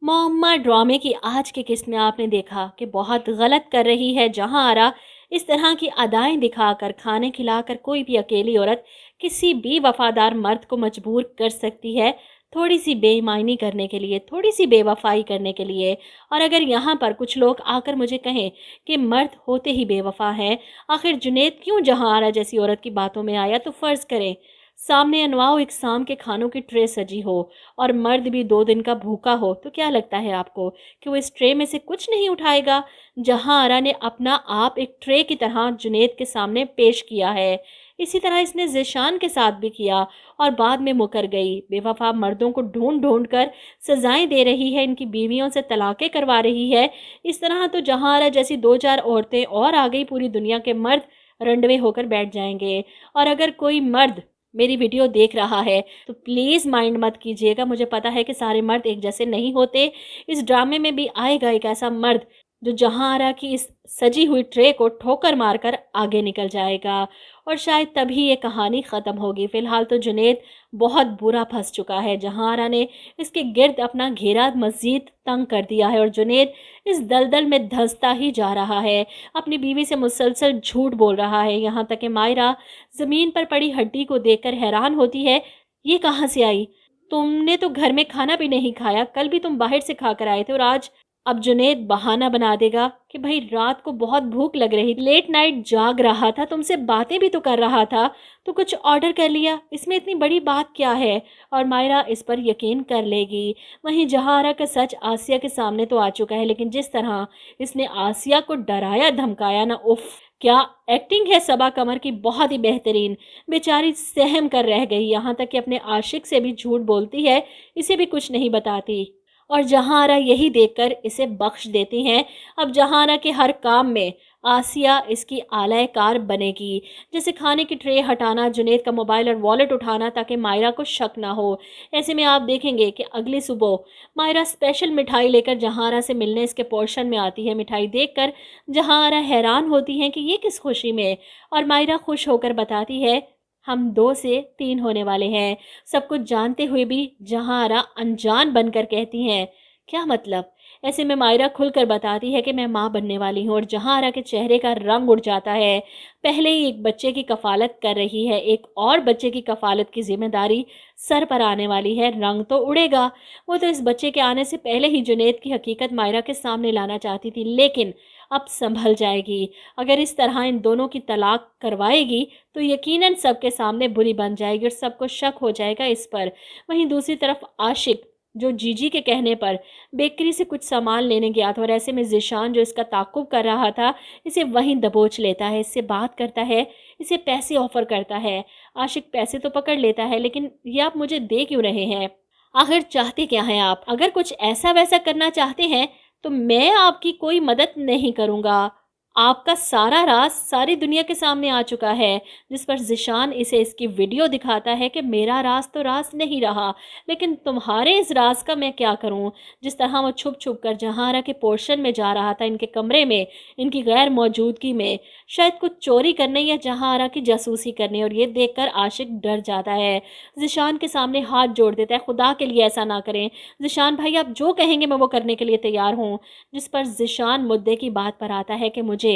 मोअम्मा ड्रामे की आज की किस्त में आपने देखा कि बहुत गलत कर रही है जहां आरा। इस तरह की अदाएं दिखाकर खाने खिलाकर कोई भी अकेली औरत किसी भी वफादार मर्द को मजबूर कर सकती है थोड़ी सी बेईमानी करने के लिए, थोड़ी सी बेवफाई करने के लिए। और अगर यहाँ पर कुछ लोग आकर मुझे कहें कि मर्द होते ही बेवफा हैं, आखिर जुनैद क्यों जहां आरा जैसी औरत की बातों में आया, तो फ़र्ज़ करें सामने अनवाओ इकसाम के खानों की ट्रे सजी हो और मर्द भी 2 दिन का भूखा हो, तो क्या लगता है आपको कि वो इस ट्रे में से कुछ नहीं उठाएगा? जहां आरा ने अपना आप एक ट्रे की तरह जुनैद के सामने पेश किया है, इसी तरह इसने ज़ीशान के साथ भी किया और बाद में मुकर गई। बेवफा मर्दों को ढूंढ ढूंढ कर सजाएं दे रही है, इनकी बीवियों से तलाक़ें करवा रही है। इस तरह तो जहां आरा जैसी 2-4 औरतें और आ गई, पूरी दुनिया के मर्द रंडवे होकर बैठ जाएंगे। और अगर कोई मर्द मेरी वीडियो देख रहा है तो प्लीज़ माइंड मत कीजिएगा, मुझे पता है कि सारे मर्द एक जैसे नहीं होते। इस ड्रामे में भी आएगा एक ऐसा मर्द जो जहां आरा की इस सजी हुई ट्रे को ठोकर मारकर आगे निकल जाएगा और शायद तभी ये कहानी ख़त्म होगी। फ़िलहाल तो जुनैद बहुत बुरा फंस चुका है, जहां आरा ने इसके गिर्द अपना घेरा मज़ीद तंग कर दिया है और जुनैद इस दलदल में धंसता ही जा रहा है। अपनी बीवी से मुसलसल झूठ बोल रहा है, यहाँ तक कि मायरा ज़मीन पर पड़ी हड्डी को देखकर हैरान होती है, ये कहाँ से आई? तुमने तो घर में खाना भी नहीं खाया, कल भी तुम बाहर से खा कर आए थे और आज। अब जुनैद बहाना बना देगा कि भाई रात को बहुत भूख लग रही, लेट नाइट जाग रहा था, तुमसे बातें भी तो कर रहा था, तो कुछ ऑर्डर कर लिया, इसमें इतनी बड़ी बात क्या है? और मायरा इस पर यकीन कर लेगी। वहीं जहारा का सच आसिया के सामने तो आ चुका है, लेकिन जिस तरह इसने आसिया को डराया धमकाया ना, उफ क्या एक्टिंग है सबा कमर की, बहुत ही बेहतरीन। बेचारी सहम कर रह गई, यहाँ तक कि अपने आशिक से भी झूठ बोलती है, इसे भी कुछ नहीं बताती। और जहांरा यही देखकर इसे बख्श देती हैं। अब जहांरा के हर काम में आसिया इसकी आला कार बनेगी, जैसे खाने की ट्रे हटाना, जुनैद का मोबाइल और वॉलेट उठाना ताकि मायरा को शक ना हो। ऐसे में आप देखेंगे कि अगली सुबह मायरा स्पेशल मिठाई लेकर जहांरा से मिलने इसके पोर्शन में आती है। मिठाई देखकर जहांरा हैरान होती हैं कि ये किस खुशी में, और मायरा खुश होकर बताती है हम 2 से 3 होने वाले हैं। सब कुछ जानते हुए भी जहांरा अनजान बनकर कहती हैं क्या मतलब? ऐसे में मायरा खुलकर बताती है कि मैं माँ बनने वाली हूँ और जहांरा के चेहरे का रंग उड़ जाता है। पहले ही एक बच्चे की कफालत कर रही है, एक और बच्चे की कफालत की जिम्मेदारी सर पर आने वाली है, रंग तो उड़ेगा। वो तो इस बच्चे के आने से पहले ही जुनैद की हकीकत मायरा के सामने लाना चाहती थी, लेकिन अब संभल जाएगी। अगर इस तरह इन दोनों की तलाक करवाएगी तो यकीनन सबके सामने बुरी बन जाएगी और सबको शक हो जाएगा इस पर। वहीं दूसरी तरफ आशिक जो जीजी के कहने पर बेकरी से कुछ सामान लेने गया था और ऐसे में ज़ीशान जो इसका ताक़ुब कर रहा था, इसे वहीं दबोच लेता है, इससे बात करता है, इसे पैसे ऑफ़र करता है। आशिक पैसे तो पकड़ लेता है, लेकिन ये आप मुझे दे क्यों रहे हैं? आखिर चाहते क्या हैं आप? अगर कुछ ऐसा वैसा करना चाहते हैं तो मैं आपकी कोई मदद नहीं करूँगा। आपका सारा राज सारी दुनिया के सामने आ चुका है। जिस पर ज़ीशान इसे इसकी वीडियो दिखाता है कि मेरा राज तो राज नहीं रहा, लेकिन तुम्हारे इस राज का मैं क्या करूं? जिस तरह वो छुप छुप कर जहांरा के पोर्शन में जा रहा था, इनके कमरे में, इनकी गैर मौजूदगी में, शायद कुछ चोरी करने या जहांरा की जासूसी करने, और ये देखकर आशिक डर जाता है। ज़ीशान के सामने हाथ जोड़ देता है, खुदा के लिए ऐसा ना करें ज़ीशान भाई, आप जो कहेंगे मैं वो करने के लिए तैयार हूँ। जिस पर ज़ीशान मुद्दे की बात पर आता है कि मुझे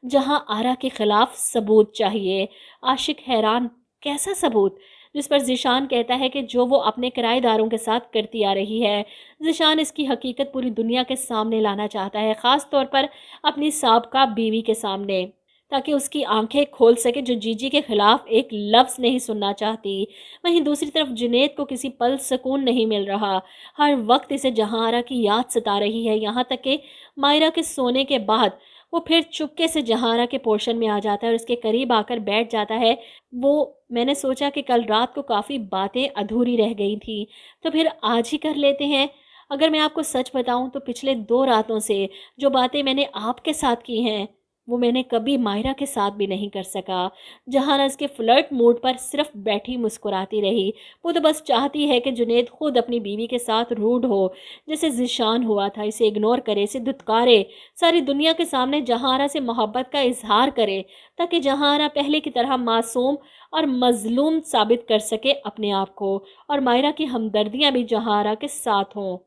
जहां आरा के खिलाफ सबूत चाहिए। आशिक हैरान, कैसा सबूत? जिस पर ज़ीशान कहता है कि जो वो अपने किराएदारों के साथ करती आ रही है। ज़ीशान इसकी हकीकत पूरी दुनिया के सामने लाना चाहता है, ख़ास तौर पर अपनी साबका बीवी के सामने, ताकि उसकी आंखें खोल सके जो जीजी के खिलाफ एक लफ्ज़ नहीं सुनना चाहती। वहीं दूसरी तरफ जुनैद को किसी पल सुकून नहीं मिल रहा, हर वक्त इसे जहांरा की याद सता रही है। यहाँ तक कि मायरा के सोने के बाद वो फिर चुपके से जहांरा के पोर्शन में आ जाता है और उसके करीब आकर बैठ जाता है। वो मैंने सोचा कि कल रात को काफ़ी बातें अधूरी रह गई थी, तो फिर आज ही कर लेते हैं। अगर मैं आपको सच बताऊं तो पिछले 2 रातों से जो बातें मैंने आपके साथ की हैं, वो मैंने कभी मायरा के साथ भी नहीं कर सका। जहांरा इसके फ्लर्ट मूड पर सिर्फ बैठी मुस्कुराती रही। वो तो बस चाहती है कि जुनैद खुद अपनी बीवी के साथ रूड हो, जैसे ज़ीशान हुआ था, इसे इग्नोर करे, इसे धुतकारे, सारी दुनिया के सामने जहांरा से मोहब्बत का इजहार करे, ताकि जहांरा पहले की तरह मासूम और मजलूम साबित कर सके अपने आप को, और मायरा की हमदर्दियाँ भी जहांरा के साथ हों।